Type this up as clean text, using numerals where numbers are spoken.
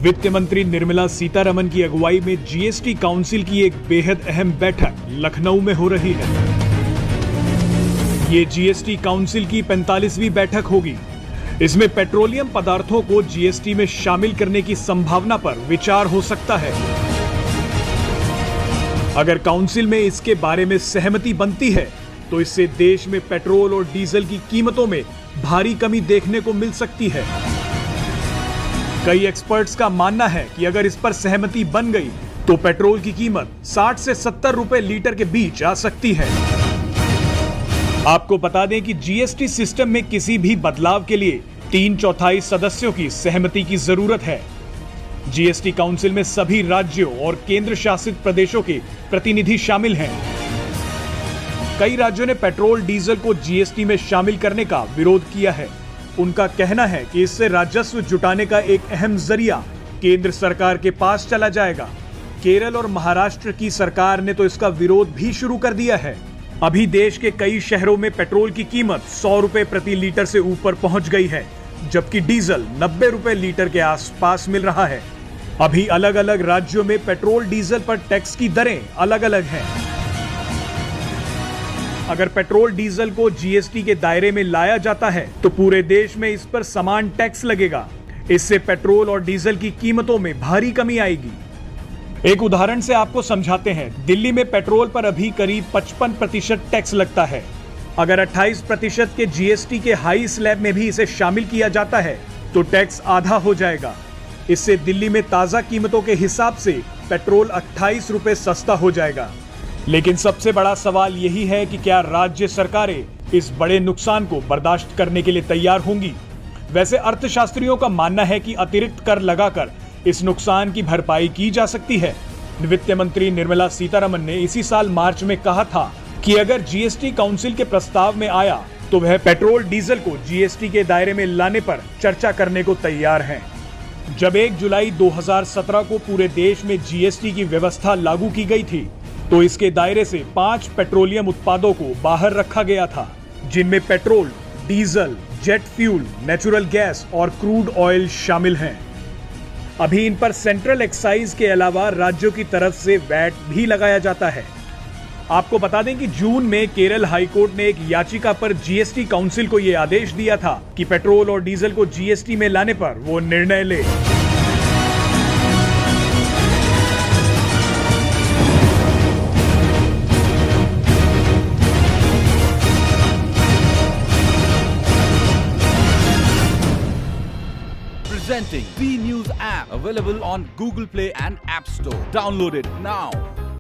वित्त मंत्री निर्मला सीतारमण की अगुवाई में जीएसटी काउंसिल की एक बेहद अहम बैठक लखनऊ में हो रही है। ये जीएसटी काउंसिल की 45वीं बैठक होगी। इसमें पेट्रोलियम पदार्थों को जीएसटी में शामिल करने की संभावना पर विचार हो सकता है। अगर काउंसिल में इसके बारे में सहमति बनती है तो इससे देश में पेट्रोल और डीजल की कीमतों में भारी कमी देखने को मिल सकती है। कई एक्सपर्ट्स का मानना है कि अगर इस पर सहमति बन गई तो पेट्रोल की कीमत 60 से 70 रुपए लीटर के बीच आ सकती है। आपको बता दें कि जीएसटी सिस्टम में किसी भी बदलाव के लिए 3/4 सदस्यों की सहमति की जरूरत है। जीएसटी काउंसिल में सभी राज्यों और केंद्र शासित प्रदेशों के प्रतिनिधि शामिल हैं। कई राज्यों ने पेट्रोल डीजल को जीएसटी में शामिल करने का विरोध किया है। उनका कहना है कि इससे राजस्व जुटाने का एक अहम जरिया केंद्र सरकार के पास चला जाएगा। केरल और महाराष्ट्र की सरकार ने तो इसका विरोध भी शुरू कर दिया है। अभी देश के कई शहरों में पेट्रोल की कीमत 100 रुपए प्रति लीटर से ऊपर पहुंच गई है, जबकि डीजल 90 रुपए लीटर के आसपास मिल रहा है। अभी अलग अलग राज्यों में पेट्रोल डीजल पर टैक्स की दरें अलग अलग हैं। अगर पेट्रोल डीजल को जीएसटी के दायरे में लाया जाता है तो पूरे देश में इस पर समान टैक्स लगेगा। इससे पेट्रोल और डीजल की कीमतों में भारी कमी आएगी। एक उदाहरण से आपको समझाते हैं। दिल्ली में पेट्रोल पर अभी करीब 55% टैक्स लगता है। अगर 28% के जीएसटी के हाई स्लैब में भी इसे शामिल किया जाता है तो टैक्स आधा हो जाएगा। इससे दिल्ली में ताजा कीमतों के हिसाब से पेट्रोल 28 रुपए सस्ता हो जाएगा। लेकिन सबसे बड़ा सवाल यही है कि क्या राज्य सरकारें इस बड़े नुकसान को बर्दाश्त करने के लिए तैयार होंगी। वैसे अर्थशास्त्रियों का मानना है कि अतिरिक्त कर लगाकर इस नुकसान की भरपाई की जा सकती है। वित्त मंत्री निर्मला सीतारमण ने इसी साल मार्च में कहा था कि अगर जीएसटी काउंसिल के प्रस्ताव में आया तो वह पेट्रोल डीजल को जीएसटी के दायरे में लाने पर चर्चा करने को तैयार हैं। जब 1 जुलाई 2017 को पूरे देश में जीएसटी की व्यवस्था लागू की गई थी तो इसके दायरे से 5 पेट्रोलियम उत्पादों को बाहर रखा गया था, जिनमें petrol, diesel, jet fuel, natural gas और क्रूड ऑयल शामिल हैं। अभी इन पर सेंट्रल एक्साइज के अलावा राज्यों की तरफ से वैट भी लगाया जाता है। आपको बता दें कि जून में केरल हाईकोर्ट ने एक याचिका पर जीएसटी काउंसिल को यह आदेश दिया था कि पेट्रोल और डीजल को जीएसटी में लाने पर वो निर्णय ले। Presenting B News app, available on Google Play and App Store. Download it now.